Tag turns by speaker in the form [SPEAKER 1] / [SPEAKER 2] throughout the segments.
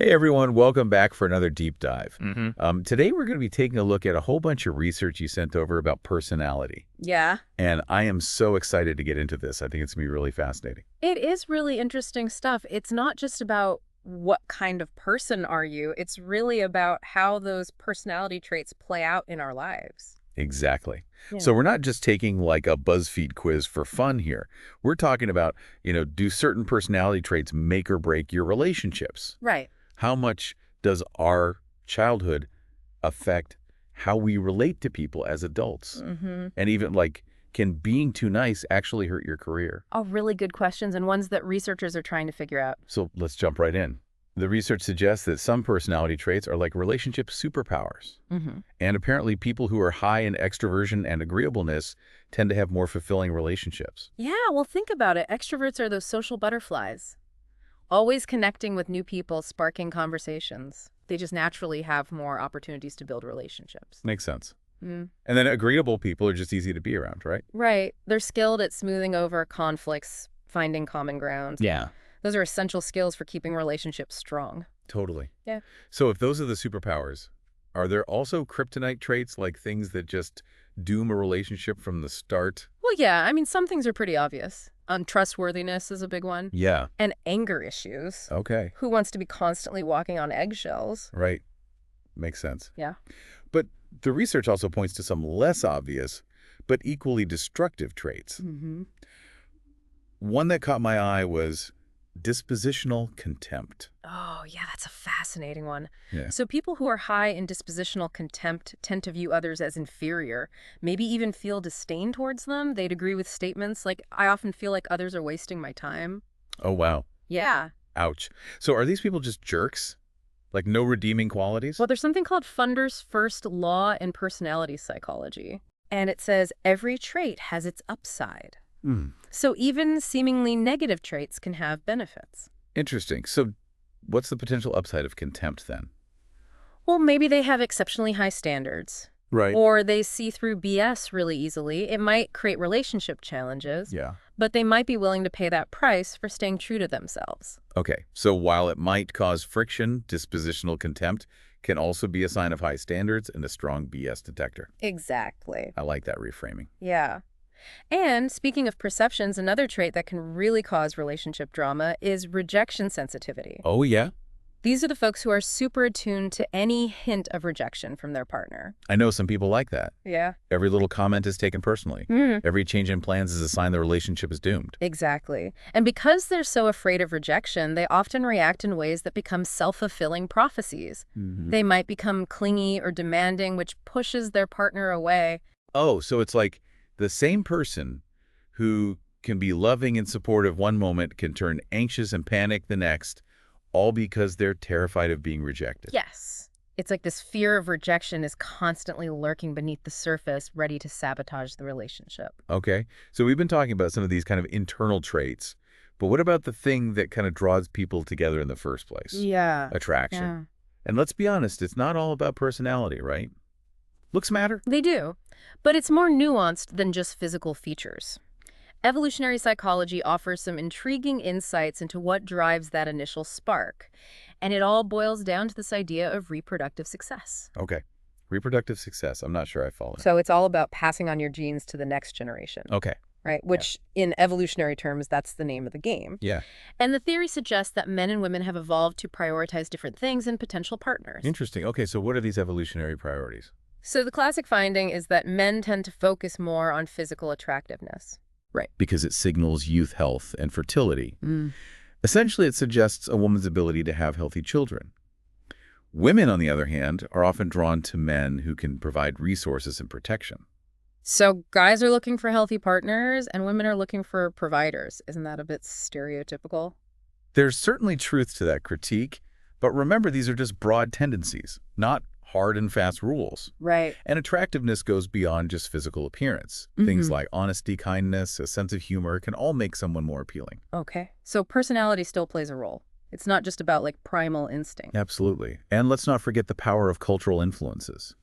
[SPEAKER 1] Hey everyone, welcome back for another deep dive.
[SPEAKER 2] hmm
[SPEAKER 1] Today we're going to be taking a look at a whole bunch of research you sent over about personality.
[SPEAKER 2] Yeah.
[SPEAKER 1] And I am so excited to get into this. I think it's going to be really fascinating.
[SPEAKER 2] It is really interesting stuff. It's not just about what kind of person are you, it's really about how those personality traits play out in our lives.
[SPEAKER 1] Exactly.
[SPEAKER 2] Yeah.
[SPEAKER 1] So we're not just taking like a BuzzFeed quiz for fun here. We're talking about, do certain personality traits make or break your relationships?
[SPEAKER 2] Right.
[SPEAKER 1] How much does our childhood affect how we relate to people as adults?
[SPEAKER 2] Mm-hmm.
[SPEAKER 1] And even like, can being too nice actually hurt your career?
[SPEAKER 2] All really good questions and ones that researchers are trying to figure out.
[SPEAKER 1] So let's jump right in. The research suggests that some personality traits are like relationship superpowers.
[SPEAKER 2] Mm-hmm.
[SPEAKER 1] And apparently people who are high in extroversion and agreeableness tend to have more fulfilling relationships.
[SPEAKER 2] Yeah, well, think about it. Extroverts are those social butterflies, always connecting with new people, sparking conversations. They just naturally have more opportunities to build relationships.
[SPEAKER 1] Makes sense.
[SPEAKER 2] Mm.
[SPEAKER 1] And then agreeable people are just easy to be around, right?
[SPEAKER 2] Right. They're skilled at smoothing over conflicts, finding common ground.
[SPEAKER 1] Yeah.
[SPEAKER 2] Those are essential skills for keeping relationships strong.
[SPEAKER 1] Totally.
[SPEAKER 2] Yeah.
[SPEAKER 1] So if those are the superpowers, are there also kryptonite traits like things that just doom a relationship from the start?
[SPEAKER 2] Well, yeah, I mean, some things are pretty obvious. Untrustworthiness is a big one.
[SPEAKER 1] Yeah.
[SPEAKER 2] And anger issues.
[SPEAKER 1] Okay.
[SPEAKER 2] Who wants to be constantly walking on eggshells?
[SPEAKER 1] Right. Makes sense.
[SPEAKER 2] Yeah.
[SPEAKER 1] But the research also points to some less obvious, but equally destructive traits.
[SPEAKER 2] Mm-hmm.
[SPEAKER 1] One that caught my eye was dispositional contempt.
[SPEAKER 2] Oh, yeah, that's a fascinating one.
[SPEAKER 1] Yeah.
[SPEAKER 2] So people who are high in dispositional contempt tend to view others as inferior, maybe even feel disdain towards them. They'd agree with statements like, I often feel like others are wasting my time.
[SPEAKER 1] Oh, wow.
[SPEAKER 2] Yeah.
[SPEAKER 1] Ouch. So are these people just jerks? Like no redeeming qualities?
[SPEAKER 2] Well, there's something called Funder's first law in personality psychology. And it says every trait has its upside.
[SPEAKER 1] Hmm.
[SPEAKER 2] So even seemingly negative traits can have benefits.
[SPEAKER 1] Interesting. So what's the potential upside of contempt then?
[SPEAKER 2] Well, maybe they have exceptionally high standards.
[SPEAKER 1] Right.
[SPEAKER 2] Or they see through BS really easily. It might create relationship challenges,
[SPEAKER 1] Yeah.
[SPEAKER 2] but they might be willing to pay that price for staying true to themselves.
[SPEAKER 1] Okay. So while it might cause friction, dispositional contempt can also be a sign of high standards and a strong BS detector.
[SPEAKER 2] Exactly.
[SPEAKER 1] I like that reframing.
[SPEAKER 2] Yeah. And speaking of perceptions, another trait that can really cause relationship drama is rejection sensitivity.
[SPEAKER 1] Oh, yeah?
[SPEAKER 2] These are the folks who are super attuned to any hint of rejection from their partner.
[SPEAKER 1] I know some people like that.
[SPEAKER 2] Yeah.
[SPEAKER 1] Every little comment is taken personally. Every change in plans is a sign the relationship is doomed.
[SPEAKER 2] Exactly. And because they're so afraid of rejection, they often react in ways that become self-fulfilling prophecies. They might become clingy or demanding, which pushes their partner away.
[SPEAKER 1] Oh, so it's like the same person who can be loving and supportive one moment can turn anxious and panic the next, all because they're terrified of being rejected.
[SPEAKER 2] Yes. It's like this fear of rejection is constantly lurking beneath the surface, ready to sabotage the relationship.
[SPEAKER 1] Okay, so we've been talking about some of these kind of internal traits, but what about the thing that kind of draws people together in the first place?
[SPEAKER 2] Yeah.
[SPEAKER 1] Attraction.
[SPEAKER 2] Yeah.
[SPEAKER 1] And let's be honest, it's not all about personality, right? Looks matter.
[SPEAKER 2] They do, but it's more nuanced than just physical features. Evolutionary psychology offers some intriguing insights into what drives that initial spark, and it all boils down to this idea of reproductive success.
[SPEAKER 1] Okay, reproductive success. I'm not sure I follow.
[SPEAKER 2] So it's all about passing on your genes to the next generation,
[SPEAKER 1] Okay.
[SPEAKER 2] right? Which, in evolutionary terms, that's the name of the game.
[SPEAKER 1] Yeah.
[SPEAKER 2] And the theory suggests that men and women have evolved to prioritize different things in potential partners.
[SPEAKER 1] Interesting. Okay, so what are these evolutionary priorities?
[SPEAKER 2] So the classic finding is that men tend to focus more on physical attractiveness.
[SPEAKER 1] Right. Because it signals youth health and fertility. Essentially, it suggests a woman's ability to have healthy children. Women, on the other hand, are often drawn to men who can provide resources and protection.
[SPEAKER 2] So guys are looking for healthy partners and women are looking for providers. Isn't that a bit stereotypical?
[SPEAKER 1] There's certainly truth to that critique, but remember these are just broad tendencies, not hard and fast rules.
[SPEAKER 2] Right.
[SPEAKER 1] And attractiveness goes beyond just physical appearance. Things like honesty, kindness, a sense of humor can all make someone more appealing.
[SPEAKER 2] Okay. So personality still plays a role. It's not just about like primal instinct.
[SPEAKER 1] Absolutely. And let's not forget the power of cultural influences.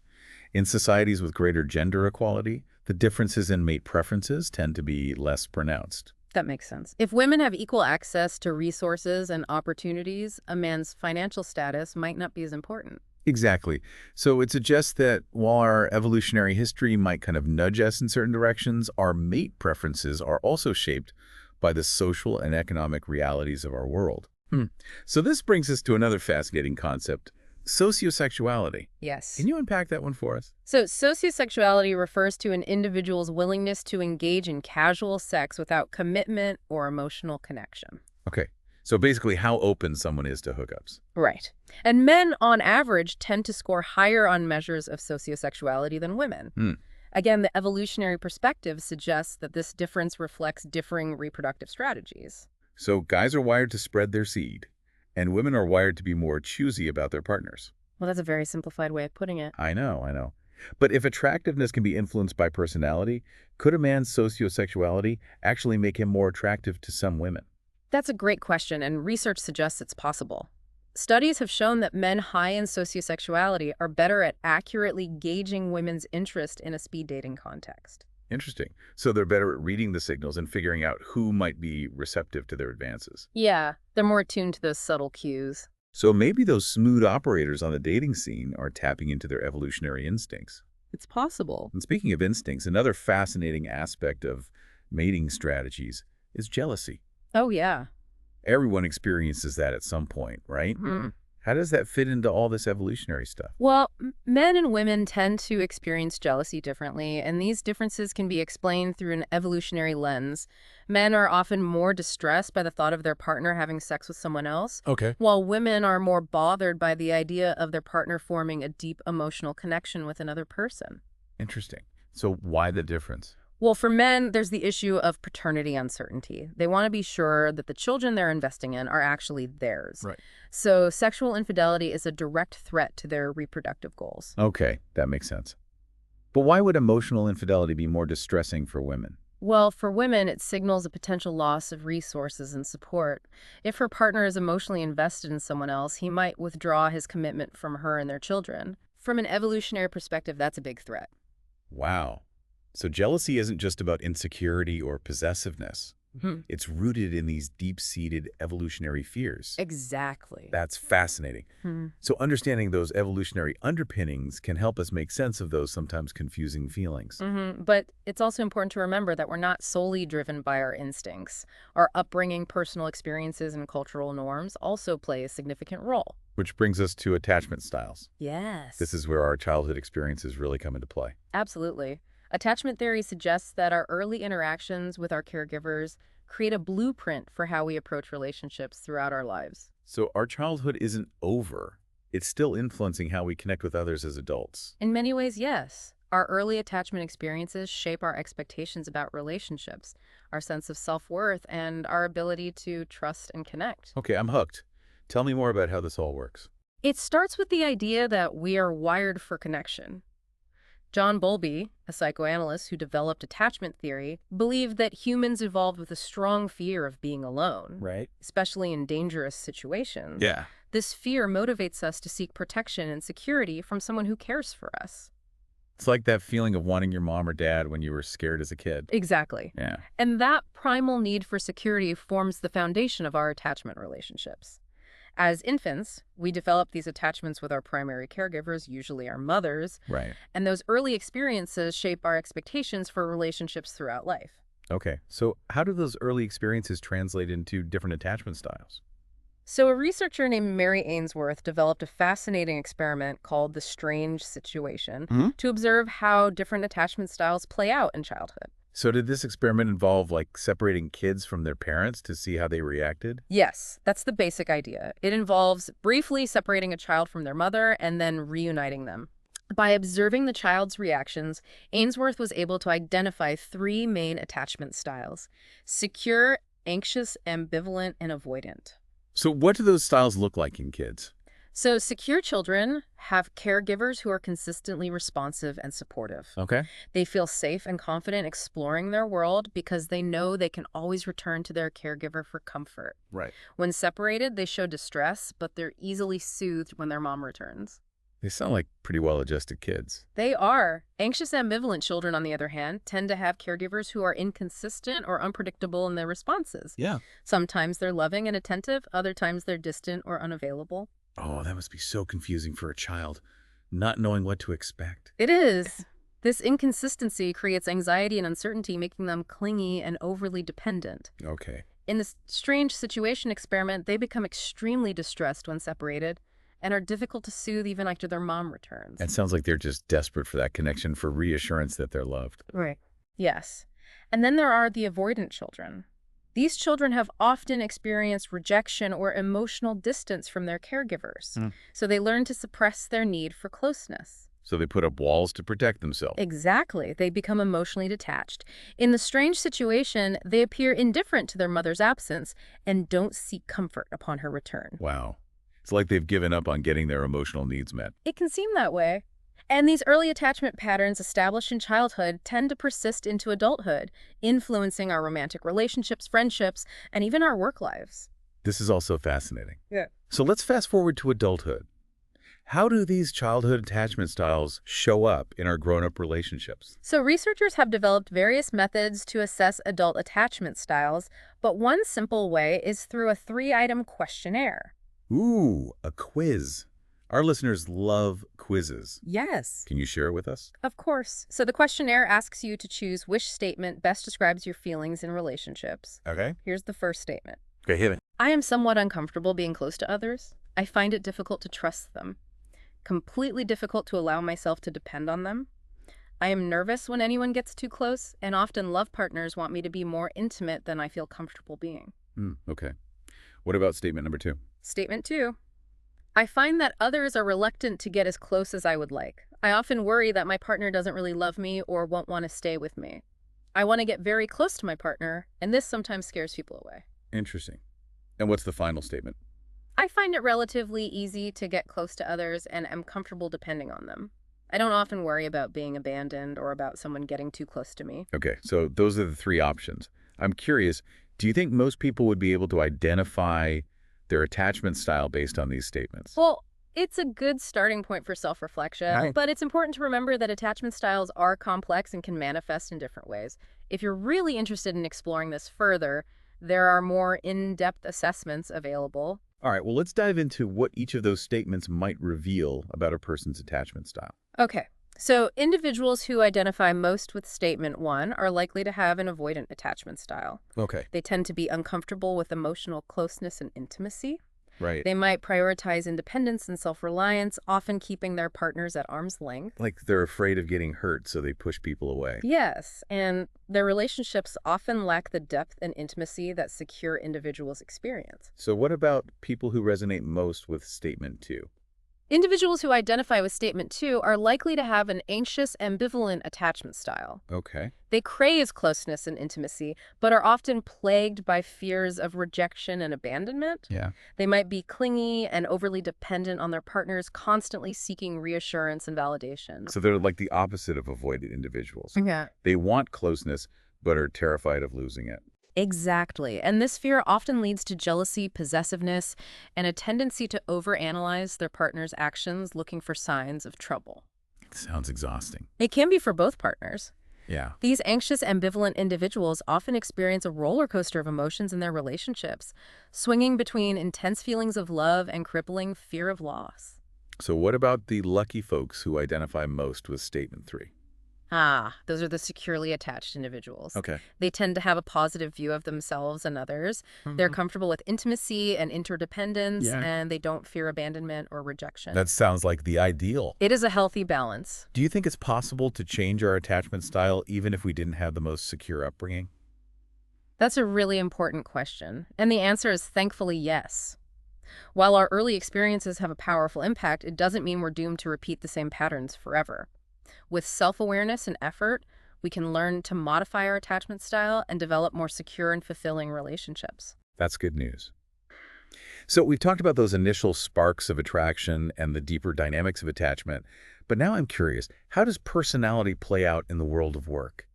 [SPEAKER 1] In societies with greater gender equality, the differences in mate preferences tend to be less pronounced.
[SPEAKER 2] That makes sense. If women have equal access to resources and opportunities, a man's financial status might not be as important.
[SPEAKER 1] Exactly. So it suggests that while our evolutionary history might kind of nudge us in certain directions, our mate preferences are also shaped by the social and economic realities of our world. So this brings us to another fascinating concept, sociosexuality.
[SPEAKER 2] Yes.
[SPEAKER 1] Can you unpack that one for us?
[SPEAKER 2] So, sociosexuality refers to an individual's willingness to engage in casual sex without commitment or emotional connection.
[SPEAKER 1] Okay. So basically how open someone is to hookups.
[SPEAKER 2] Right. And men, on average, tend to score higher on measures of sociosexuality than women. Again, the evolutionary perspective suggests that this difference reflects differing reproductive strategies.
[SPEAKER 1] So guys are wired to spread their seed, and women are wired to be more choosy about their partners.
[SPEAKER 2] Well, that's a very simplified way of putting it.
[SPEAKER 1] I know, I know. But if attractiveness can be influenced by personality, could a man's sociosexuality actually make him more attractive to some women?
[SPEAKER 2] That's a great question, and research suggests it's possible. Studies have shown that men high in sociosexuality are better at accurately gauging women's interest in a speed dating context.
[SPEAKER 1] Interesting. So they're better at reading the signals and figuring out who might be receptive to their advances.
[SPEAKER 2] Yeah, they're more attuned to those subtle cues.
[SPEAKER 1] So maybe those smooth operators on the dating scene are tapping into their evolutionary instincts.
[SPEAKER 2] It's possible.
[SPEAKER 1] And speaking of instincts, another fascinating aspect of mating strategies is jealousy.
[SPEAKER 2] Oh, yeah.
[SPEAKER 1] Everyone experiences that at some point, right? How does that fit into all this evolutionary stuff?
[SPEAKER 2] Well, men and women tend to experience jealousy differently, and these differences can be explained through an evolutionary lens. Men are often more distressed by the thought of their partner having sex with someone else,
[SPEAKER 1] Okay.
[SPEAKER 2] while women are more bothered by the idea of their partner forming a deep emotional connection with another person.
[SPEAKER 1] Interesting. So why the difference?
[SPEAKER 2] Well, for men, there's the issue of paternity uncertainty. They want to be sure that the children they're investing in are actually theirs.
[SPEAKER 1] Right.
[SPEAKER 2] So sexual infidelity is a direct threat to their reproductive goals.
[SPEAKER 1] Okay, that makes sense. But why would emotional infidelity be more distressing for women?
[SPEAKER 2] Well, for women, it signals a potential loss of resources and support. If her partner is emotionally invested in someone else, he might withdraw his commitment from her and their children. From an evolutionary perspective, that's a big threat.
[SPEAKER 1] Wow. So jealousy isn't just about insecurity or possessiveness. It's rooted in these deep-seated evolutionary fears.
[SPEAKER 2] Exactly.
[SPEAKER 1] That's fascinating. So understanding those evolutionary underpinnings can help us make sense of those sometimes confusing feelings.
[SPEAKER 2] But it's also important to remember that we're not solely driven by our instincts. Our upbringing, personal experiences, and cultural norms also play a significant role.
[SPEAKER 1] Which brings us to attachment styles.
[SPEAKER 2] Yes.
[SPEAKER 1] This is where our childhood experiences really come into play.
[SPEAKER 2] Absolutely. Attachment theory suggests that our early interactions with our caregivers create a blueprint for how we approach relationships throughout our lives.
[SPEAKER 1] So our childhood isn't over. It's still influencing how we connect with others as adults.
[SPEAKER 2] In many ways, yes. Our early attachment experiences shape our expectations about relationships, our sense of self-worth, and our ability to trust and connect.
[SPEAKER 1] Okay, I'm hooked. Tell me more about how this all works.
[SPEAKER 2] It starts with the idea that we are wired for connection. John Bowlby, a psychoanalyst who developed attachment theory, believed that humans evolved with a strong fear of being alone,
[SPEAKER 1] Right.
[SPEAKER 2] especially in dangerous situations.
[SPEAKER 1] Yeah.
[SPEAKER 2] This fear motivates us to seek protection and security from someone who cares for us.
[SPEAKER 1] It's like that feeling of wanting your mom or dad when you were scared as a kid.
[SPEAKER 2] Exactly.
[SPEAKER 1] Yeah.
[SPEAKER 2] And that primal need for security forms the foundation of our attachment relationships. As infants, we develop these attachments with our primary caregivers, usually our mothers,
[SPEAKER 1] Right.
[SPEAKER 2] and those early experiences shape our expectations for relationships throughout life.
[SPEAKER 1] Okay. So how do those early experiences translate into different attachment styles?
[SPEAKER 2] So a researcher named Mary Ainsworth developed a fascinating experiment called the strange situation to observe how different attachment styles play out in childhood.
[SPEAKER 1] So did this experiment involve like separating kids from their parents to see how they reacted?
[SPEAKER 2] Yes, that's the basic idea. It involves briefly separating a child from their mother and then reuniting them. By observing the child's reactions, Ainsworth was able to identify three main attachment styles: secure, anxious, ambivalent, and avoidant.
[SPEAKER 1] So what do those styles look like in kids?
[SPEAKER 2] So secure children have caregivers who are consistently responsive and supportive.
[SPEAKER 1] Okay.
[SPEAKER 2] They feel safe and confident exploring their world because they know they can always return to their caregiver for comfort.
[SPEAKER 1] Right.
[SPEAKER 2] When separated, they show distress, but they're easily soothed when their mom returns.
[SPEAKER 1] They sound like pretty well-adjusted kids.
[SPEAKER 2] They are. Anxious ambivalent children, on the other hand, tend to have caregivers who are inconsistent or unpredictable in their responses.
[SPEAKER 1] Yeah.
[SPEAKER 2] Sometimes they're loving and attentive, other times they're distant or unavailable.
[SPEAKER 1] Oh, that must be so confusing for a child, not knowing what to expect.
[SPEAKER 2] It is. This inconsistency creates anxiety and uncertainty, making them clingy and overly dependent.
[SPEAKER 1] Okay.
[SPEAKER 2] In this strange situation experiment, they become extremely distressed when separated and are difficult to soothe even after their mom returns.
[SPEAKER 1] It sounds like they're just desperate for that connection, for reassurance that they're loved.
[SPEAKER 2] Right. Yes. And then there are the avoidant children. These children have often experienced rejection or emotional distance from their caregivers, so they learn to suppress their need for closeness.
[SPEAKER 1] So they put up walls to protect themselves.
[SPEAKER 2] Exactly. They become emotionally detached. In the strange situation, they appear indifferent to their mother's absence and don't seek comfort upon her return.
[SPEAKER 1] Wow. It's like they've given up on getting their emotional needs met.
[SPEAKER 2] It can seem that way. And these early attachment patterns established in childhood tend to persist into adulthood, influencing our romantic relationships, friendships, and even our work lives.
[SPEAKER 1] This is also fascinating.
[SPEAKER 2] Yeah.
[SPEAKER 1] So let's fast forward to adulthood. How do these childhood attachment styles show up in our grown-up relationships?
[SPEAKER 2] So researchers have developed various methods to assess adult attachment styles, but one simple way is through a 3-item questionnaire.
[SPEAKER 1] Ooh, a quiz. Our listeners love quizzes.
[SPEAKER 2] Yes.
[SPEAKER 1] Can you share it with us?
[SPEAKER 2] Of course. So the questionnaire asks you to choose which statement best describes your feelings in relationships.
[SPEAKER 1] Okay.
[SPEAKER 2] Here's the first statement.
[SPEAKER 1] Okay, hit it.
[SPEAKER 2] I am somewhat uncomfortable being close to others. I find it difficult to trust them. Completely difficult to allow myself to depend on them. I am nervous when anyone gets too close, and often love partners want me to be more intimate than I feel comfortable being.
[SPEAKER 1] Okay. What about statement number 2?
[SPEAKER 2] Statement 2. I find that others are reluctant to get as close as I would like. I often worry that my partner doesn't really love me or won't want to stay with me. I want to get very close to my partner, and this sometimes scares people away.
[SPEAKER 1] Interesting. And what's the final statement?
[SPEAKER 2] I find it relatively easy to get close to others and am comfortable depending on them. I don't often worry about being abandoned or about someone getting too close to me.
[SPEAKER 1] Okay, so those are the 3 options. I'm curious, do you think most people would be able to identify their attachment style based on these statements?
[SPEAKER 2] Well, it's a good starting point for self-reflection,
[SPEAKER 1] Right.
[SPEAKER 2] but it's important to remember that attachment styles are complex and can manifest in different ways. If you're really interested in exploring this further, there are more in-depth assessments available.
[SPEAKER 1] All right, well, let's dive into what each of those statements might reveal about a person's attachment style.
[SPEAKER 2] Okay, so individuals who identify most with statement 1 are likely to have an avoidant attachment style.
[SPEAKER 1] Okay.
[SPEAKER 2] They tend to be uncomfortable with emotional closeness and intimacy.
[SPEAKER 1] Right.
[SPEAKER 2] They might prioritize independence and self-reliance, often keeping their partners at arm's length.
[SPEAKER 1] Like they're afraid of getting hurt, so they push people away.
[SPEAKER 2] Yes, and their relationships often lack the depth and intimacy that secure individuals experience.
[SPEAKER 1] So what about people who resonate most with statement 2?
[SPEAKER 2] Individuals who identify with statement 2 are likely to have an anxious, ambivalent attachment style.
[SPEAKER 1] Okay.
[SPEAKER 2] They crave closeness and intimacy, but are often plagued by fears of rejection and abandonment.
[SPEAKER 1] Yeah.
[SPEAKER 2] They might be clingy and overly dependent on their partners, constantly seeking reassurance and validation.
[SPEAKER 1] So they're like the opposite of avoided individuals.
[SPEAKER 2] Yeah.
[SPEAKER 1] They want closeness, but are terrified of losing it.
[SPEAKER 2] Exactly. And this fear often leads to jealousy, possessiveness, and a tendency to overanalyze their partner's actions, looking for signs of trouble.
[SPEAKER 1] Sounds exhausting.
[SPEAKER 2] It can be for both partners.
[SPEAKER 1] Yeah.
[SPEAKER 2] These anxious, ambivalent individuals often experience a roller coaster of emotions in their relationships, swinging between intense feelings of love and crippling fear of loss.
[SPEAKER 1] So what about the lucky folks who identify most with statement 3?
[SPEAKER 2] Those are the securely attached individuals.
[SPEAKER 1] Okay.
[SPEAKER 2] They tend to have a positive view of themselves and others. They're comfortable with intimacy and interdependence, and they don't fear abandonment or rejection.
[SPEAKER 1] That sounds like the ideal.
[SPEAKER 2] It is a healthy balance.
[SPEAKER 1] Do you think it's possible to change our attachment style even if we didn't have the most secure upbringing?
[SPEAKER 2] That's a really important question, and the answer is thankfully yes. While our early experiences have a powerful impact, it doesn't mean we're doomed to repeat the same patterns forever. With self-awareness and effort, we can learn to modify our attachment style and develop more secure and fulfilling relationships.
[SPEAKER 1] That's good news. So we've talked about those initial sparks of attraction and the deeper dynamics of attachment, but now I'm curious, how does personality play out in the world of work?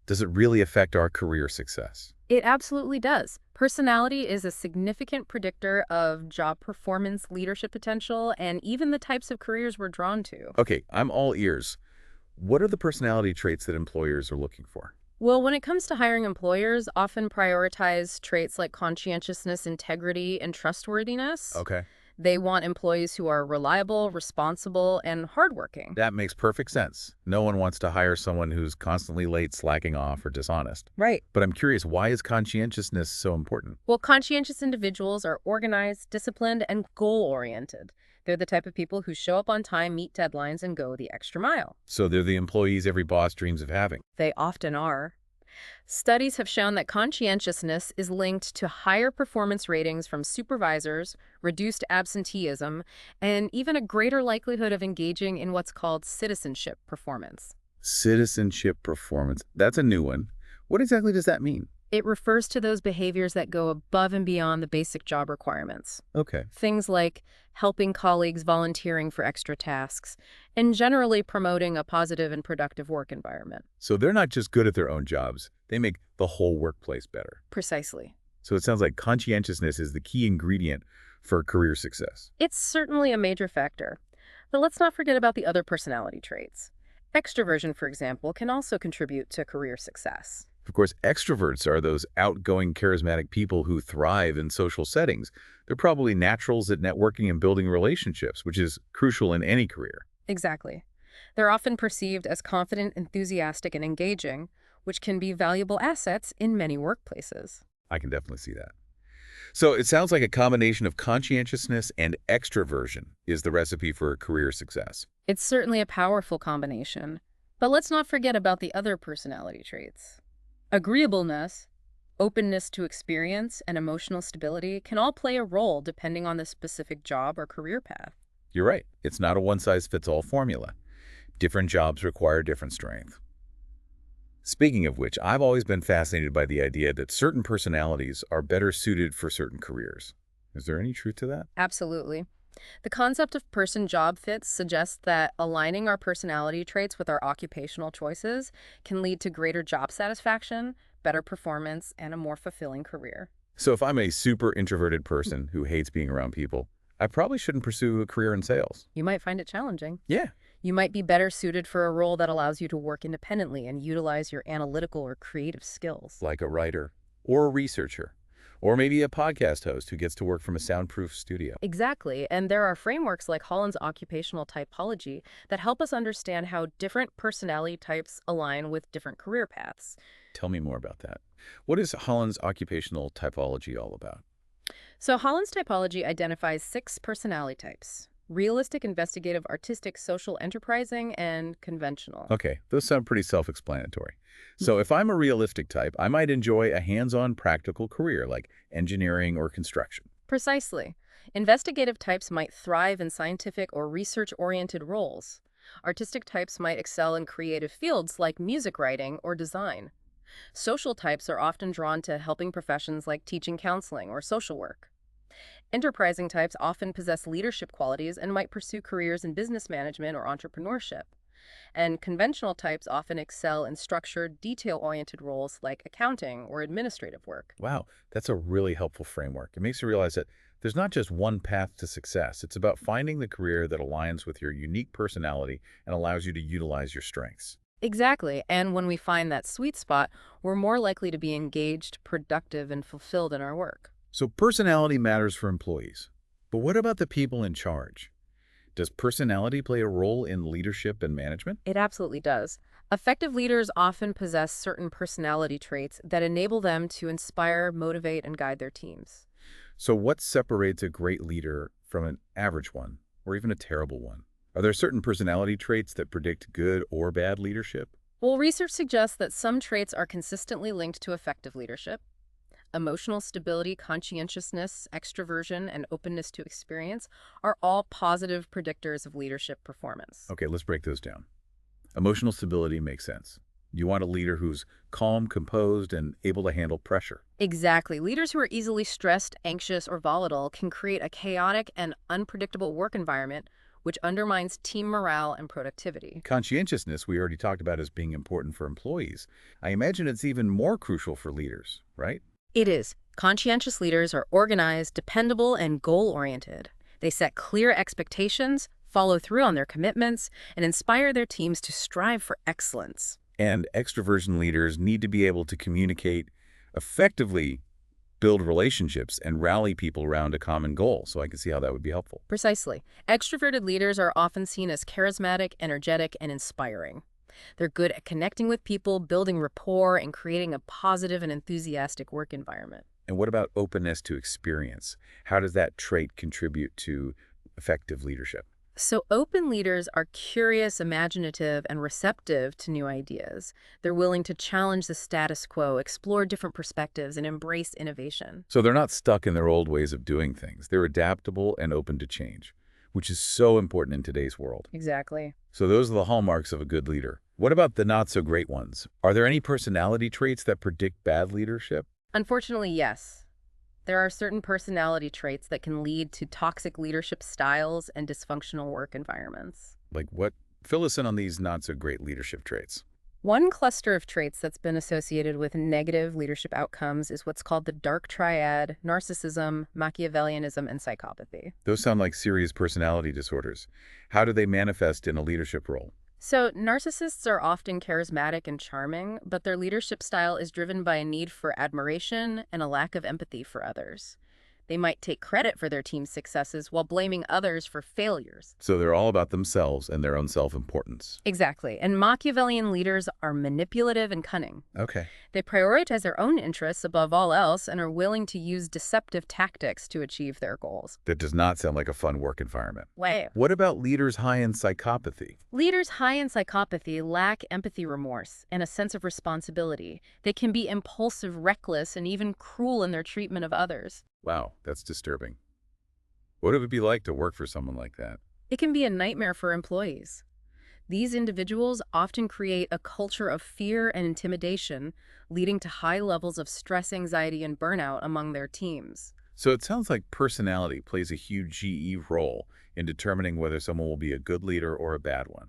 [SPEAKER 1] Does it really affect our career success?
[SPEAKER 2] It absolutely does. Personality is a significant predictor of job performance, leadership potential, and even the types of careers we're drawn to.
[SPEAKER 1] Okay, I'm all ears. What are the personality traits that employers are looking for?
[SPEAKER 2] Well, when it comes to hiring, employers often prioritize traits like conscientiousness, integrity, and trustworthiness.
[SPEAKER 1] Okay.
[SPEAKER 2] They want employees who are reliable, responsible, and hardworking.
[SPEAKER 1] That makes perfect sense. No one wants to hire someone who's constantly late, slacking off, or dishonest.
[SPEAKER 2] Right.
[SPEAKER 1] But I'm curious, why is conscientiousness so important?
[SPEAKER 2] Well, conscientious individuals are organized, disciplined, and goal-oriented. They're the type of people who show up on time, meet deadlines, and go the extra mile.
[SPEAKER 1] So they're the employees every boss dreams of having.
[SPEAKER 2] They often are. Studies have shown that conscientiousness is linked to higher performance ratings from supervisors, reduced absenteeism, and even a greater likelihood of engaging in what's called citizenship performance.
[SPEAKER 1] Citizenship performance. That's a new one. What exactly does that mean?
[SPEAKER 2] It refers to those behaviors that go above and beyond the basic job requirements.
[SPEAKER 1] Okay.
[SPEAKER 2] Things like helping colleagues, volunteering for extra tasks, and generally promoting a positive and productive work environment.
[SPEAKER 1] So they're not just good at their own jobs. They make the whole workplace better.
[SPEAKER 2] Precisely.
[SPEAKER 1] So it sounds like conscientiousness is the key ingredient for career success.
[SPEAKER 2] It's certainly a major factor. But let's not forget about the other personality traits. Extroversion, for example, can also contribute to career success.
[SPEAKER 1] Of course, extroverts are those outgoing, charismatic people who thrive in social settings. They're probably naturals at networking and building relationships, which is crucial in any career.
[SPEAKER 2] Exactly. They're often perceived as confident, enthusiastic, and engaging, which can be valuable assets in many workplaces.
[SPEAKER 1] I can definitely see that. So it sounds like a combination of conscientiousness and extroversion is the recipe for career success.
[SPEAKER 2] It's certainly a powerful combination. But let's not forget about the other personality traits. Agreeableness, openness to experience, and emotional stability can all play a role depending on the specific job or career path.
[SPEAKER 1] You're right. It's not a one-size-fits-all formula. Different jobs require different strength. Speaking of which, I've always been fascinated by the idea that certain personalities are better suited for certain careers. Is there any truth to that?
[SPEAKER 2] Absolutely. The concept of person-job fits suggests that aligning our personality traits with our occupational choices can lead to greater job satisfaction, better performance, and a more fulfilling career.
[SPEAKER 1] So if I'm a super introverted person who hates being around people, I probably shouldn't pursue a career in sales.
[SPEAKER 2] You might find it challenging.
[SPEAKER 1] Yeah.
[SPEAKER 2] You might be better suited for a role that allows you to work independently and utilize your analytical or creative skills.
[SPEAKER 1] Like a writer or a researcher, or maybe a podcast host who gets to work from a soundproof studio.
[SPEAKER 2] Exactly, and there are frameworks like Holland's occupational typology that help us understand how different personality types align with different career paths.
[SPEAKER 1] Tell me more about that. What is Holland's occupational typology all about?
[SPEAKER 2] So Holland's typology identifies 6 personality types: realistic, investigative, artistic, social, enterprising, and conventional.
[SPEAKER 1] Okay, those sound pretty self-explanatory. So if I'm a realistic type, I might enjoy a hands-on practical career like engineering or construction.
[SPEAKER 2] Precisely. Investigative types might thrive in scientific or research-oriented roles. Artistic types might excel in creative fields like music writing or design. Social types are often drawn to helping professions like teaching, counseling, or social work. Enterprising types often possess leadership qualities and might pursue careers in business management or entrepreneurship. And conventional types often excel in structured, detail-oriented roles like accounting or administrative work.
[SPEAKER 1] Wow, that's a really helpful framework. It makes you realize that there's not just one path to success. It's about finding the career that aligns with your unique personality and allows you to utilize your strengths.
[SPEAKER 2] Exactly, and when we find that sweet spot, we're more likely to be engaged, productive, and fulfilled in our work.
[SPEAKER 1] So personality matters for employees. But what about the people in charge? Does personality play a role in leadership and management?
[SPEAKER 2] It absolutely does. Effective leaders often possess certain personality traits that enable them to inspire, motivate, and guide their teams.
[SPEAKER 1] So what separates a great leader from an average one, or even a terrible one? Are there certain personality traits that predict good or bad leadership?
[SPEAKER 2] Well, research suggests that some traits are consistently linked to effective leadership. Emotional stability, conscientiousness, extroversion, and openness to experience are all positive predictors of leadership performance.
[SPEAKER 1] Okay, let's break those down. Emotional stability makes sense. You want a leader who's calm, composed, and able to handle pressure.
[SPEAKER 2] Exactly. Leaders who are easily stressed, anxious, or volatile can create a chaotic and unpredictable work environment, which undermines team morale and productivity.
[SPEAKER 1] Conscientiousness, we already talked about as being important for employees. I imagine it's even more crucial for leaders, right?
[SPEAKER 2] It is. Conscientious leaders are organized, dependable, and goal-oriented. They set clear expectations, follow through on their commitments, and inspire their teams to strive for excellence.
[SPEAKER 1] And extroversion leaders need to be able to communicate effectively, build relationships, and rally people around a common goal. So I can see how that would be helpful.
[SPEAKER 2] Precisely. Extroverted leaders are often seen as charismatic, energetic, and inspiring. They're good at connecting with people, building rapport, and creating a positive and enthusiastic work environment.
[SPEAKER 1] And what about openness to experience? How does that trait contribute to effective leadership?
[SPEAKER 2] So open leaders are curious, imaginative, and receptive to new ideas. They're willing to challenge the status quo, explore different perspectives, and embrace innovation.
[SPEAKER 1] So they're not stuck in their old ways of doing things. They're adaptable and open to change, which is so important in today's world.
[SPEAKER 2] Exactly.
[SPEAKER 1] So those are the hallmarks of a good leader. What about the not-so-great ones? Are there any personality traits that predict bad leadership?
[SPEAKER 2] Unfortunately, yes. There are certain personality traits that can lead to toxic leadership styles and dysfunctional work environments.
[SPEAKER 1] Like what? Fill us in on these not-so-great leadership traits.
[SPEAKER 2] One cluster of traits that's been associated with negative leadership outcomes is what's called the dark triad: narcissism, Machiavellianism, and psychopathy.
[SPEAKER 1] Those sound like serious personality disorders. How do they manifest in a leadership role?
[SPEAKER 2] So, narcissists are often charismatic and charming, but their leadership style is driven by a need for admiration and a lack of empathy for others. They might take credit for their team's successes while blaming others for failures.
[SPEAKER 1] So they're all about themselves and their own self-importance.
[SPEAKER 2] Exactly. And Machiavellian leaders are manipulative and cunning.
[SPEAKER 1] Okay.
[SPEAKER 2] They prioritize their own interests above all else and are willing to use deceptive tactics to achieve their goals.
[SPEAKER 1] That does not sound like a fun work environment.
[SPEAKER 2] Wow.
[SPEAKER 1] What about leaders high in psychopathy?
[SPEAKER 2] Leaders high in psychopathy lack empathy, remorse, and a sense of responsibility. They can be impulsive, reckless, and even cruel in their treatment of others.
[SPEAKER 1] Wow, that's disturbing. What would it be like to work for someone like that?
[SPEAKER 2] It can be a nightmare for employees. These individuals often create a culture of fear and intimidation, leading to high levels of stress, anxiety, and burnout among their teams.
[SPEAKER 1] So it sounds like personality plays a huge GE role in determining whether someone will be a good leader or a bad one.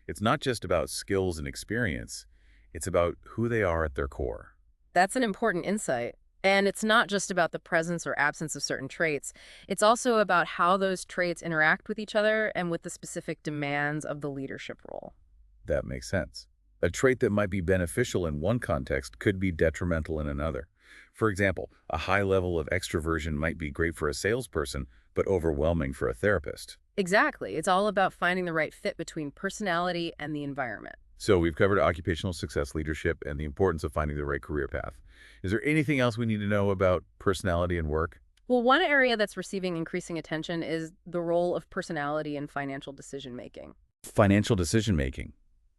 [SPEAKER 1] It's not just about skills and experience, it's about who they are at their core.
[SPEAKER 2] That's an important insight. And it's not just about the presence or absence of certain traits. It's also about how those traits interact with each other and with the specific demands of the leadership role.
[SPEAKER 1] That makes sense. A trait that might be beneficial in one context could be detrimental in another. For example, a high level of extroversion might be great for a salesperson, but overwhelming for a therapist.
[SPEAKER 2] Exactly. It's all about finding the right fit between personality and the environment.
[SPEAKER 1] So we've covered occupational success leadership and the importance of finding the right career path. Is there anything else we need to know about personality and work?
[SPEAKER 2] Well, one area that's receiving increasing attention is the role of personality in financial decision-making.
[SPEAKER 1] Financial decision-making?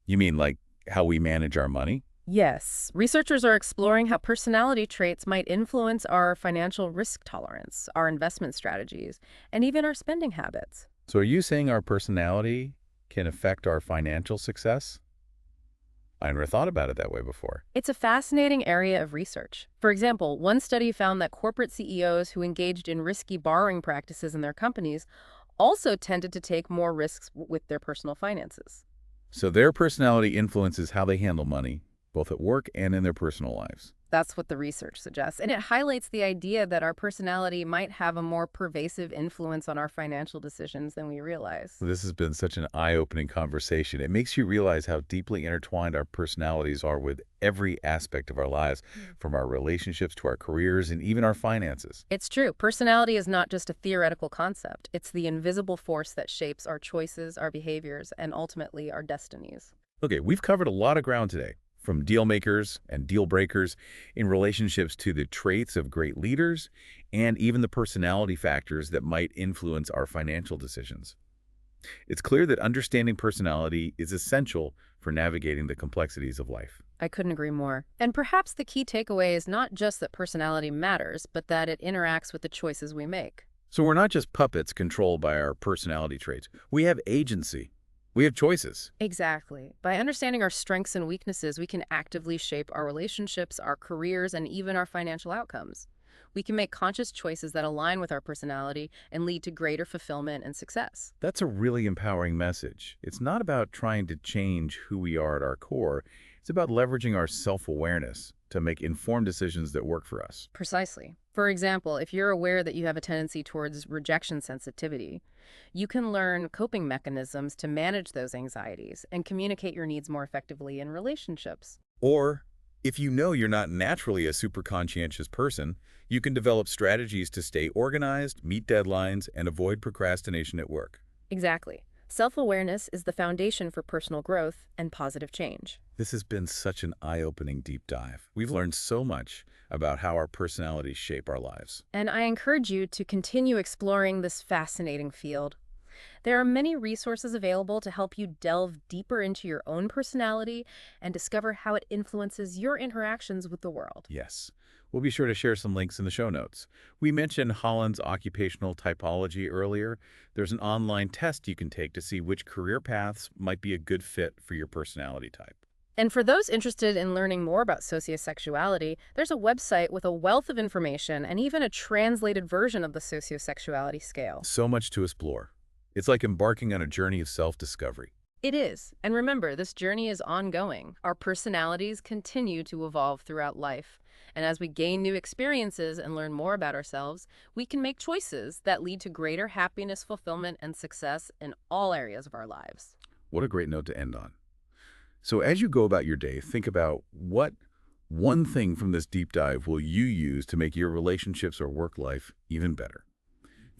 [SPEAKER 1] You mean like how we manage our money?
[SPEAKER 2] Yes. Researchers are exploring how personality traits might influence our financial risk tolerance, our investment strategies, and even our spending habits.
[SPEAKER 1] So are you saying our personality can affect our financial success? I never thought about it that way before.
[SPEAKER 2] It's a fascinating area of research. For example, one study found that corporate CEOs who engaged in risky borrowing practices in their companies also tended to take more risks with their personal finances.
[SPEAKER 1] So their personality influences how they handle money, both at work and in their personal lives.
[SPEAKER 2] That's what the research suggests. And it highlights the idea that our personality might have a more pervasive influence on our financial decisions than we realize.
[SPEAKER 1] This has been such an eye-opening conversation. It makes you realize how deeply intertwined our personalities are with every aspect of our lives, from our relationships to our careers and even our finances.
[SPEAKER 2] It's true. Personality is not just a theoretical concept. It's the invisible force that shapes our choices, our behaviors, and ultimately our destinies.
[SPEAKER 1] Okay, we've covered a lot of ground today, from deal makers and deal breakers in relationships to the traits of great leaders and even the personality factors that might influence our financial decisions. It's clear that understanding personality is essential for navigating the complexities of life.
[SPEAKER 2] I couldn't agree more. And perhaps the key takeaway is not just that personality matters, but that it interacts with the choices we make.
[SPEAKER 1] So we're not just puppets controlled by our personality traits. We have agency. We have choices.
[SPEAKER 2] Exactly. By understanding our strengths and weaknesses, we can actively shape our relationships, our careers, and even our financial outcomes. We can make conscious choices that align with our personality and lead to greater fulfillment and success.
[SPEAKER 1] That's a really empowering message. It's not about trying to change who we are at our core. It's about leveraging our self-awareness to make informed decisions that work for us.
[SPEAKER 2] Precisely. For example, if you're aware that you have a tendency towards rejection sensitivity, you can learn coping mechanisms to manage those anxieties and communicate your needs more effectively in relationships.
[SPEAKER 1] Or, if you know you're not naturally a super conscientious person, you can develop strategies to stay organized, meet deadlines, and avoid procrastination at work.
[SPEAKER 2] Exactly. Self-awareness is the foundation for personal growth and positive change.
[SPEAKER 1] This has been such an eye-opening deep dive. We've learned so much about how our personalities shape our lives.
[SPEAKER 2] And I encourage you to continue exploring this fascinating field. There are many resources available to help you delve deeper into your own personality and discover how it influences your interactions with the world.
[SPEAKER 1] Yes. We'll be sure to share some links in the show notes. We mentioned Holland's occupational typology earlier. There's an online test you can take to see which career paths might be a good fit for your personality type.
[SPEAKER 2] And for those interested in learning more about sociosexuality, there's a website with a wealth of information and even a translated version of the sociosexuality scale.
[SPEAKER 1] So much to explore. It's like embarking on a journey of self-discovery.
[SPEAKER 2] It is. And remember, this journey is ongoing. Our personalities continue to evolve throughout life. And as we gain new experiences and learn more about ourselves, we can make choices that lead to greater happiness, fulfillment, and success in all areas of our lives.
[SPEAKER 1] What a great note to end on. So as you go about your day, think about what one thing from this deep dive will you use to make your relationships or work life even better.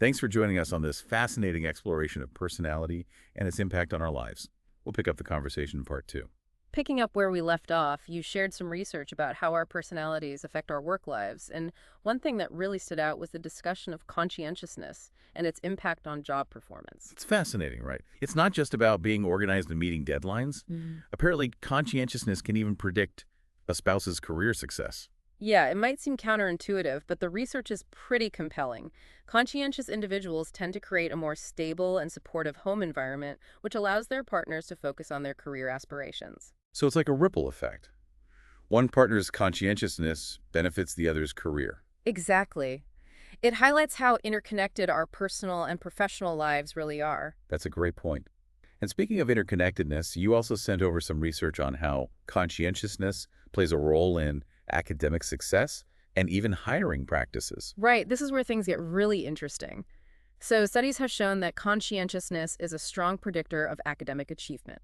[SPEAKER 1] Thanks for joining us on this fascinating exploration of personality and its impact on our lives. We'll pick up the conversation in part 2.
[SPEAKER 2] Picking up where we left off, you shared some research about how our personalities affect our work lives, and one thing that really stood out was the discussion of conscientiousness and its impact on job performance.
[SPEAKER 1] It's fascinating, right? It's not just about being organized and meeting deadlines. Apparently, conscientiousness can even predict a spouse's career success.
[SPEAKER 2] Yeah, it might seem counterintuitive, but the research is pretty compelling. Conscientious individuals tend to create a more stable and supportive home environment, which allows their partners to focus on their career aspirations.
[SPEAKER 1] So it's like a ripple effect. One partner's conscientiousness benefits the other's career.
[SPEAKER 2] Exactly. It highlights how interconnected our personal and professional lives really are.
[SPEAKER 1] That's a great point. And speaking of interconnectedness, you also sent over some research on how conscientiousness plays a role in academic success and even hiring practices.
[SPEAKER 2] Right, this is where things get really interesting. So studies have shown that conscientiousness is a strong predictor of academic achievement.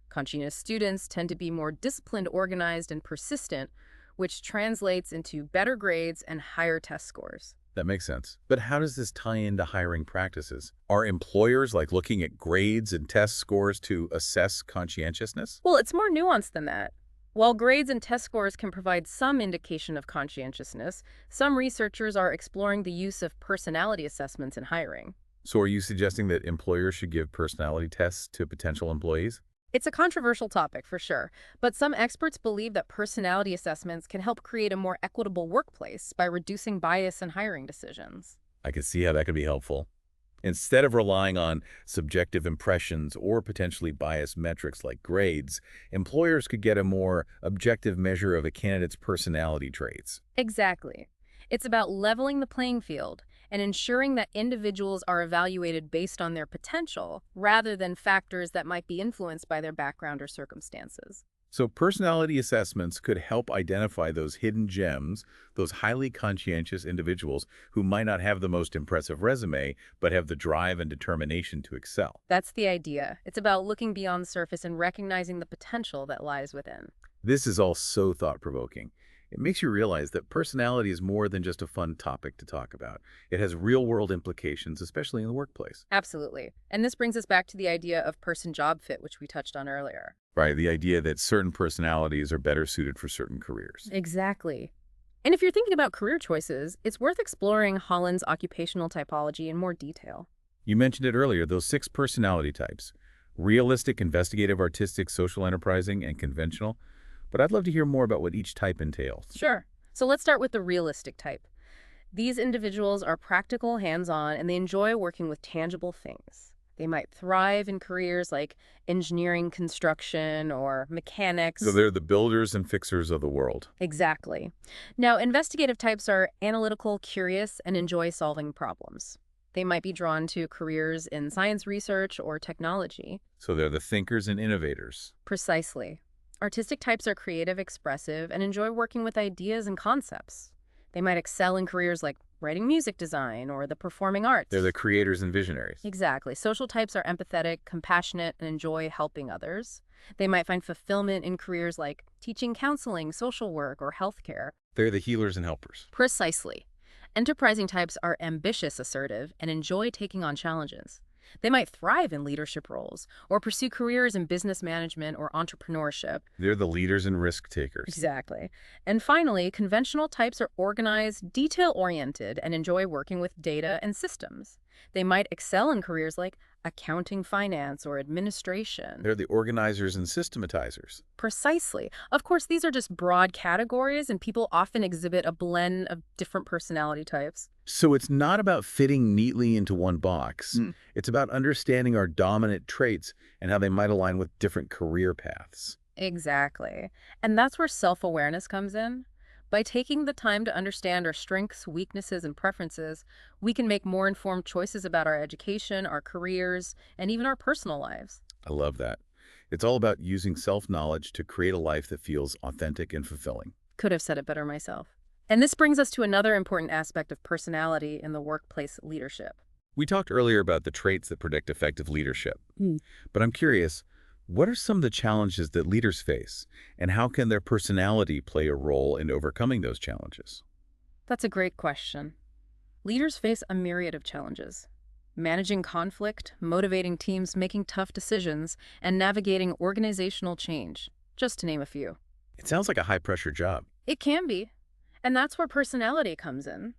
[SPEAKER 2] Conscientious students tend to be more disciplined, organized, and persistent, which translates into better grades and higher test scores.
[SPEAKER 1] That makes sense. But how does this tie into hiring practices? Are employers looking at grades and test scores to assess conscientiousness?
[SPEAKER 2] Well, it's more nuanced than that. While grades and test scores can provide some indication of conscientiousness, some researchers are exploring the use of personality assessments in hiring.
[SPEAKER 1] So are you suggesting that employers should give personality tests to potential employees?
[SPEAKER 2] It's a controversial topic, for sure, but some experts believe that personality assessments can help create a more equitable workplace by reducing bias in hiring decisions.
[SPEAKER 1] I can see how that could be helpful. Instead of relying on subjective impressions or potentially biased metrics like grades, employers could get a more objective measure of a candidate's personality traits.
[SPEAKER 2] Exactly. It's about leveling the playing field and ensuring that individuals are evaluated based on their potential rather than factors that might be influenced by their background or circumstances.
[SPEAKER 1] So personality assessments could help identify those hidden gems, those highly conscientious individuals who might not have the most impressive resume, but have the drive and determination to excel.
[SPEAKER 2] That's the idea. It's about looking beyond the surface and recognizing the potential that lies within.
[SPEAKER 1] This is all so thought-provoking. It makes you realize that personality is more than just a fun topic to talk about. It has real-world implications, especially in the workplace.
[SPEAKER 2] Absolutely. And this brings us back to the idea of person-job fit, which we touched on earlier.
[SPEAKER 1] Right, the idea that certain personalities are better suited for certain careers.
[SPEAKER 2] Exactly. And if you're thinking about career choices, it's worth exploring Holland's occupational typology in more detail.
[SPEAKER 1] You mentioned it earlier, those 6 personality types: realistic, investigative, artistic, social, enterprising, and conventional. But I'd love to hear more about what each type entails.
[SPEAKER 2] Sure. So let's start with the realistic type. These individuals are practical, hands-on, and they enjoy working with tangible things. They might thrive in careers like engineering, construction, or mechanics.
[SPEAKER 1] So they're the builders and fixers of the world.
[SPEAKER 2] Exactly. Now, investigative types are analytical, curious, and enjoy solving problems. They might be drawn to careers in science research or technology.
[SPEAKER 1] So they're the thinkers and innovators.
[SPEAKER 2] Precisely. Artistic types are creative, expressive, and enjoy working with ideas and concepts. They might excel in careers like writing music design or the performing arts.
[SPEAKER 1] They're the creators and visionaries.
[SPEAKER 2] Exactly. Social types are empathetic, compassionate, and enjoy helping others. They might find fulfillment in careers like teaching, counseling, social work, or healthcare.
[SPEAKER 1] They're the healers and helpers.
[SPEAKER 2] Precisely. Enterprising types are ambitious, assertive, and enjoy taking on challenges. They might thrive in leadership roles or pursue careers in business management or entrepreneurship.
[SPEAKER 1] They're the leaders and risk takers.
[SPEAKER 2] Exactly. And finally, conventional types are organized, detail-oriented, and enjoy working with data and systems. They might excel in careers like accounting, finance, or administration.
[SPEAKER 1] They're the organizers and systematizers.
[SPEAKER 2] Precisely. Of course, these are just broad categories, and people often exhibit a blend of different personality types.
[SPEAKER 1] So it's not about fitting neatly into one box. It's about understanding our dominant traits and how they might align with different career paths.
[SPEAKER 2] Exactly. And that's where self-awareness comes in. By taking the time to understand our strengths, weaknesses, and preferences, we can make more informed choices about our education, our careers, and even our personal lives.
[SPEAKER 1] I love that. It's all about using self-knowledge to create a life that feels authentic and fulfilling.
[SPEAKER 2] Could have said it better myself. And this brings us to another important aspect of personality in the workplace leadership.
[SPEAKER 1] We talked earlier about the traits that predict effective leadership. But I'm curious, what are some of the challenges that leaders face, and how can their personality play a role in overcoming those challenges?
[SPEAKER 2] That's a great question. Leaders face a myriad of challenges. Managing conflict, motivating teams, making tough decisions, and navigating organizational change, just to name a few.
[SPEAKER 1] It sounds like a high-pressure job.
[SPEAKER 2] It can be. And that's where personality comes in.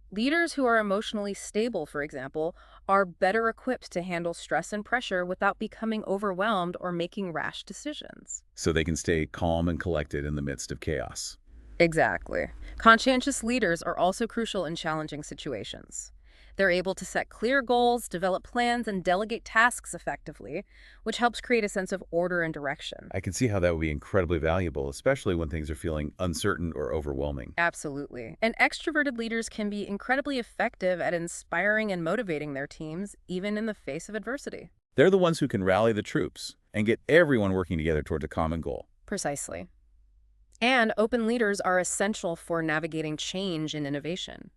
[SPEAKER 2] Leaders who are emotionally stable, for example, are better equipped to handle stress and pressure without becoming overwhelmed or making rash decisions.
[SPEAKER 1] So they can stay calm and collected in the midst of chaos.
[SPEAKER 2] Exactly. Conscientious leaders are also crucial in challenging situations. They're able to set clear goals, develop plans, and delegate tasks effectively, which helps create a sense of order and direction.
[SPEAKER 1] I can see how that would be incredibly valuable, especially when things are feeling uncertain or overwhelming.
[SPEAKER 2] Absolutely. And extroverted leaders can be incredibly effective at inspiring and motivating their teams, even in the face of adversity.
[SPEAKER 1] They're the ones who can rally the troops and get everyone working together towards a common goal.
[SPEAKER 2] Precisely. And open leaders are essential for navigating change and innovation.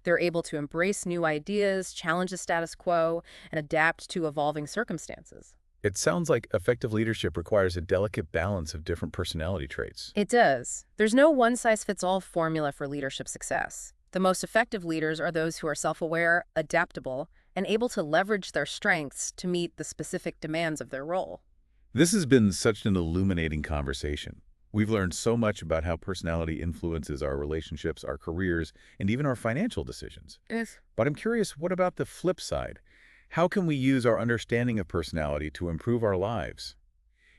[SPEAKER 2] They're able to embrace new ideas, challenge the status quo, and adapt to evolving circumstances.
[SPEAKER 1] It sounds like effective leadership requires a delicate balance of different personality traits.
[SPEAKER 2] It does. There's no one-size-fits-all formula for leadership success. The most effective leaders are those who are self-aware, adaptable, and able to leverage their strengths to meet the specific demands of their role.
[SPEAKER 1] This has been such an illuminating conversation. We've learned so much about how personality influences our relationships, our careers, and even our financial decisions.
[SPEAKER 2] Yes.
[SPEAKER 1] But I'm curious, what about the flip side? How can we use our understanding of personality to improve our lives?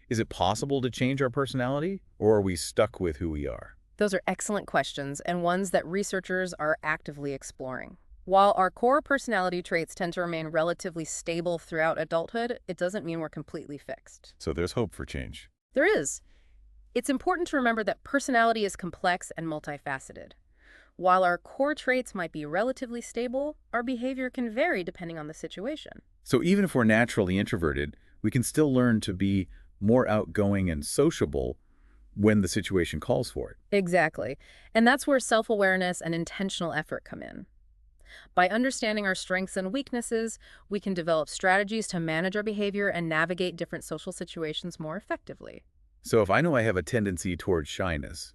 [SPEAKER 1] Is it possible to change our personality, or are we stuck with who we are?
[SPEAKER 2] Those are excellent questions, and ones that researchers are actively exploring. While our core personality traits tend to remain relatively stable throughout adulthood, it doesn't mean we're completely fixed.
[SPEAKER 1] So there's hope for change.
[SPEAKER 2] There is. It's important to remember that personality is complex and multifaceted. While our core traits might be relatively stable, our behavior can vary depending on the situation.
[SPEAKER 1] So even if we're naturally introverted, we can still learn to be more outgoing and sociable when the situation calls for it.
[SPEAKER 2] Exactly. And that's where self-awareness and intentional effort come in. By understanding our strengths and weaknesses, we can develop strategies to manage our behavior and navigate different social situations more effectively.
[SPEAKER 1] So if I know I have a tendency towards shyness,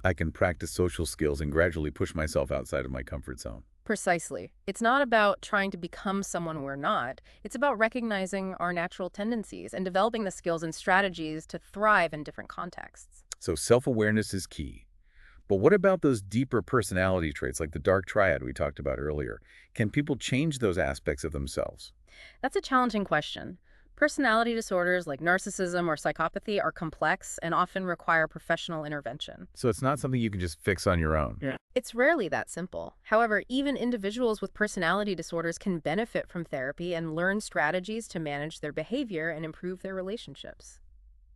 [SPEAKER 1] I can practice social skills and gradually push myself outside of my comfort zone.
[SPEAKER 2] Precisely. It's not about trying to become someone we're not. It's about recognizing our natural tendencies and developing the skills and strategies to thrive in different contexts.
[SPEAKER 1] So self-awareness is key. But what about those deeper personality traits like the dark triad we talked about earlier? Can people change those aspects of themselves?
[SPEAKER 2] That's a challenging question. Personality disorders like narcissism or psychopathy are complex and often require professional intervention.
[SPEAKER 1] So it's not something you can just fix on your own.
[SPEAKER 2] It's rarely that simple. However, even individuals with personality disorders can benefit from therapy and learn strategies to manage their behavior and improve their relationships.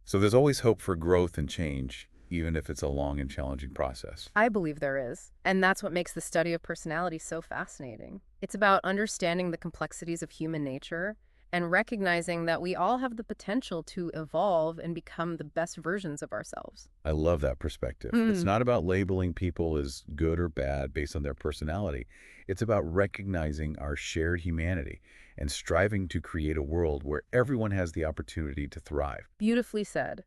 [SPEAKER 1] So there's always hope for growth and change, even if it's a long and challenging process.
[SPEAKER 2] I believe there is, and that's what makes the study of personality so fascinating. It's about understanding the complexities of human nature and recognizing that we all have the potential to evolve and become the best versions of ourselves.
[SPEAKER 1] I love that perspective. It's not about labeling people as good or bad based on their personality. It's about recognizing our shared humanity and striving to create a world where everyone has the opportunity to thrive.
[SPEAKER 2] Beautifully said.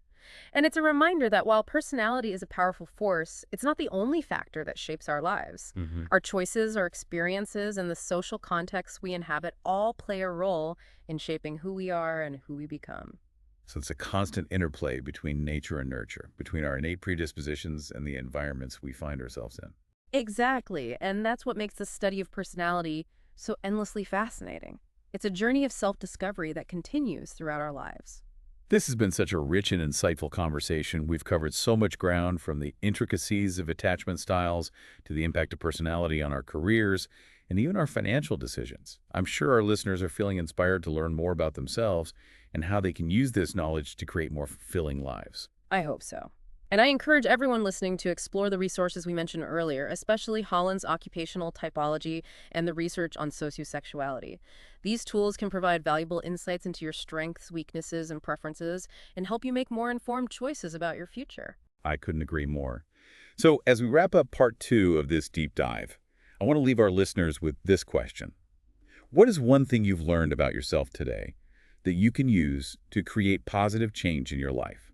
[SPEAKER 2] And it's a reminder that while personality is a powerful force, it's not the only factor that shapes our lives. Our choices, our experiences, and the social contexts we inhabit all play a role in shaping who we are and who we become.
[SPEAKER 1] So it's a constant interplay between nature and nurture, between our innate predispositions and the environments we find ourselves in.
[SPEAKER 2] Exactly. And that's what makes the study of personality so endlessly fascinating. It's a journey of self-discovery that continues throughout our lives.
[SPEAKER 1] This has been such a rich and insightful conversation. We've covered so much ground, from the intricacies of attachment styles to the impact of personality on our careers and even our financial decisions. I'm sure our listeners are feeling inspired to learn more about themselves and how they can use this knowledge to create more fulfilling lives.
[SPEAKER 2] I hope so. And I encourage everyone listening to explore the resources we mentioned earlier, especially Holland's occupational typology and the research on sociosexuality. These tools can provide valuable insights into your strengths, weaknesses, and preferences, and help you make more informed choices about your future.
[SPEAKER 1] I couldn't agree more. So as we wrap up part 2 of this deep dive, I want to leave our listeners with this question. What is one thing you've learned about yourself today that you can use to create positive change in your life?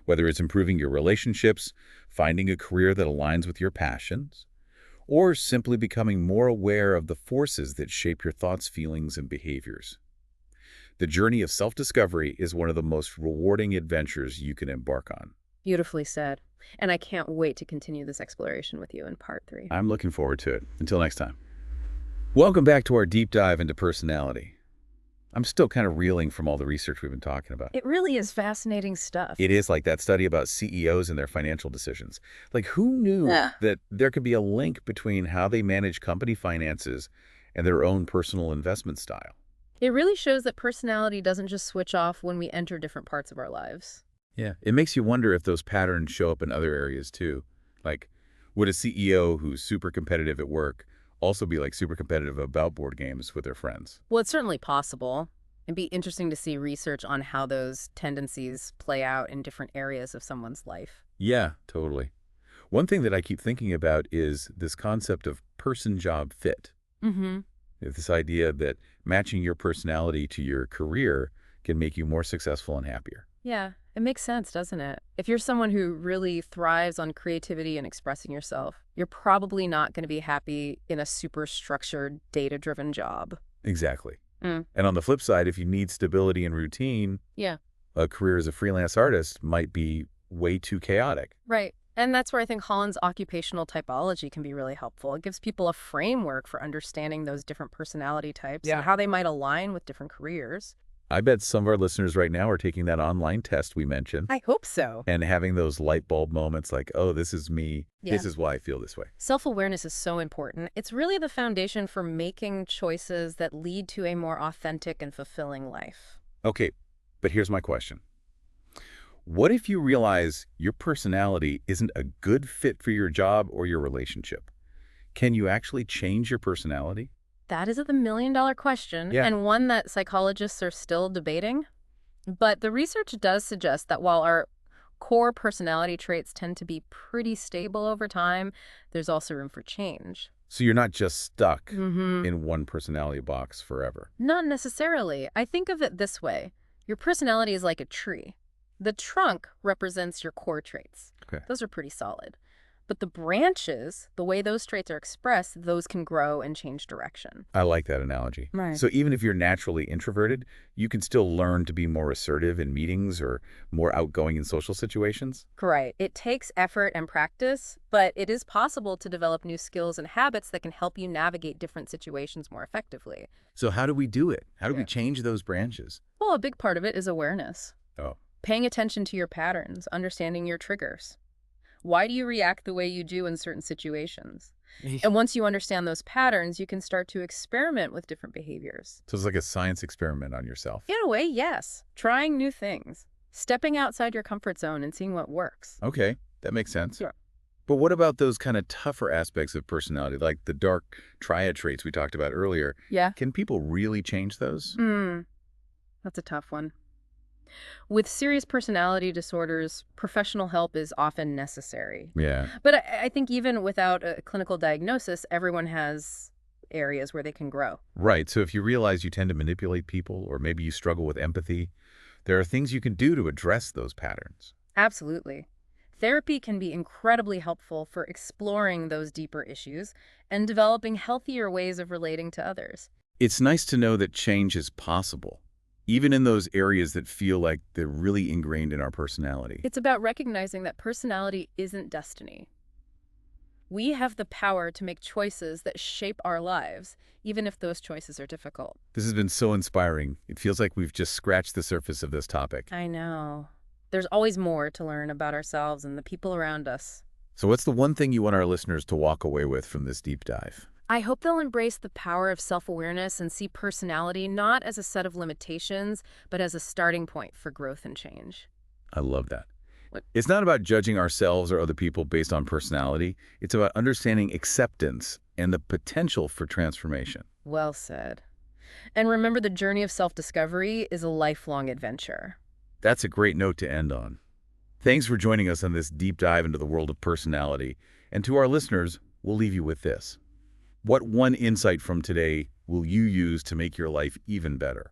[SPEAKER 1] Whether it's improving your relationships, finding a career that aligns with your passions, or simply becoming more aware of the forces that shape your thoughts, feelings, and behaviors. The journey of self-discovery is one of the most rewarding adventures you can embark on.
[SPEAKER 2] Beautifully said. And I can't wait to continue this exploration with you in part 3.
[SPEAKER 1] I'm looking forward to it. Until next time. Welcome back to our deep dive into personality. I'm still kind of reeling from all the research we've been talking about.
[SPEAKER 2] It really is fascinating stuff.
[SPEAKER 1] It is, like that study about CEOs and their financial decisions. Like, who knew that there could be a link between how they manage company finances and their own personal investment style?
[SPEAKER 2] It really shows that personality doesn't just switch off when we enter different parts of our lives.
[SPEAKER 1] Yeah, it makes you wonder if those patterns show up in other areas too. Like, would a CEO who's super competitive at work also be like super competitive about board games with their friends?
[SPEAKER 2] Well, it's certainly possible. It'd be interesting to see research on how those tendencies play out in different areas of someone's life.
[SPEAKER 1] Yeah, totally. One thing that I keep thinking about is this concept of person-job fit. This idea that matching your personality to your career can make you more successful and happier.
[SPEAKER 2] Yeah, it makes sense, doesn't it? If you're someone who really thrives on creativity and expressing yourself, you're probably not going to be happy in a super structured, data-driven job.
[SPEAKER 1] Exactly. And on the flip side, if you need stability and routine,
[SPEAKER 2] Yeah.
[SPEAKER 1] a career as a freelance artist might be way too chaotic.
[SPEAKER 2] Right. And that's where I think Holland's occupational typology can be really helpful. It gives people a framework for understanding those different personality types and how they might align with different careers.
[SPEAKER 1] I bet some of our listeners right now are taking that online test we mentioned
[SPEAKER 2] I hope so.
[SPEAKER 1] and having those light bulb moments like, oh, this is me.
[SPEAKER 2] Yeah.
[SPEAKER 1] This is why I feel this way.
[SPEAKER 2] Self-awareness is so important. It's really the foundation for making choices that lead to a more authentic and fulfilling life.
[SPEAKER 1] Okay, but here's my question. What if you realize your personality isn't a good fit for your job or your relationship? Can you actually change your personality?
[SPEAKER 2] That is the million-dollar question,
[SPEAKER 1] Yeah.
[SPEAKER 2] and one that psychologists are still debating. But the research does suggest that while our core personality traits tend to be pretty stable over time, there's also room for change.
[SPEAKER 1] So you're not just stuck in one personality box forever.
[SPEAKER 2] Not necessarily. I think of it this way. Your personality is like a tree. The trunk represents your core traits.
[SPEAKER 1] Okay.
[SPEAKER 2] Those are pretty solid. But the branches, the way those traits are expressed, those can grow and change direction.
[SPEAKER 1] I like that analogy.
[SPEAKER 2] Right.
[SPEAKER 1] So even if you're naturally introverted, you can still learn to be more assertive in meetings or more outgoing in social situations?
[SPEAKER 2] Right. It takes effort and practice, but it is possible to develop new skills and habits that can help you navigate different situations more effectively.
[SPEAKER 1] So how do we do it? How do we change those branches?
[SPEAKER 2] Well, a big part of it is awareness.
[SPEAKER 1] Oh,
[SPEAKER 2] Paying attention to your patterns, understanding your triggers. Why do you react the way you do in certain situations? And once you understand those patterns, you can start to experiment with different behaviors.
[SPEAKER 1] so it's like a science experiment on yourself.
[SPEAKER 2] In a way, yes. Trying new things. Stepping outside your comfort zone and seeing what works.
[SPEAKER 1] Okay, that makes sense.
[SPEAKER 2] Sure.
[SPEAKER 1] But what about those kind of tougher aspects of personality, like the dark triad traits we talked about earlier?
[SPEAKER 2] Yeah.
[SPEAKER 1] Can people really change those?
[SPEAKER 2] That's a tough one. With serious personality disorders, professional help is often necessary.
[SPEAKER 1] Yeah.
[SPEAKER 2] But I think even without a clinical diagnosis, everyone has areas where they can grow.
[SPEAKER 1] Right. So if you realize you tend to manipulate people, or maybe you struggle with empathy, there are things you can do to address those patterns.
[SPEAKER 2] Absolutely. Therapy can be incredibly helpful for exploring those deeper issues and developing healthier ways of relating to others.
[SPEAKER 1] It's nice to know that change is possible, even in those areas that feel like they're really ingrained in our personality.
[SPEAKER 2] It's about recognizing that personality isn't destiny. We have the power to make choices that shape our lives, even if those choices are difficult.
[SPEAKER 1] This has been so inspiring. It feels like we've just scratched the surface of this topic.
[SPEAKER 2] I know. There's always more to learn about ourselves and the people around us.
[SPEAKER 1] So what's the one thing you want our listeners to walk away with from this deep dive?
[SPEAKER 2] I hope they'll embrace the power of self-awareness and see personality not as a set of limitations, but as a starting point for growth and change.
[SPEAKER 1] I love that.
[SPEAKER 2] What?
[SPEAKER 1] It's not about judging ourselves or other people based on personality. It's about understanding acceptance and the potential for transformation.
[SPEAKER 2] Well said. And remember, the journey of self-discovery is a lifelong adventure.
[SPEAKER 1] That's a great note to end on. Thanks for joining us on this deep dive into the world of personality. And to our listeners, we'll leave you with this. What one insight from today will you use to make your life even better?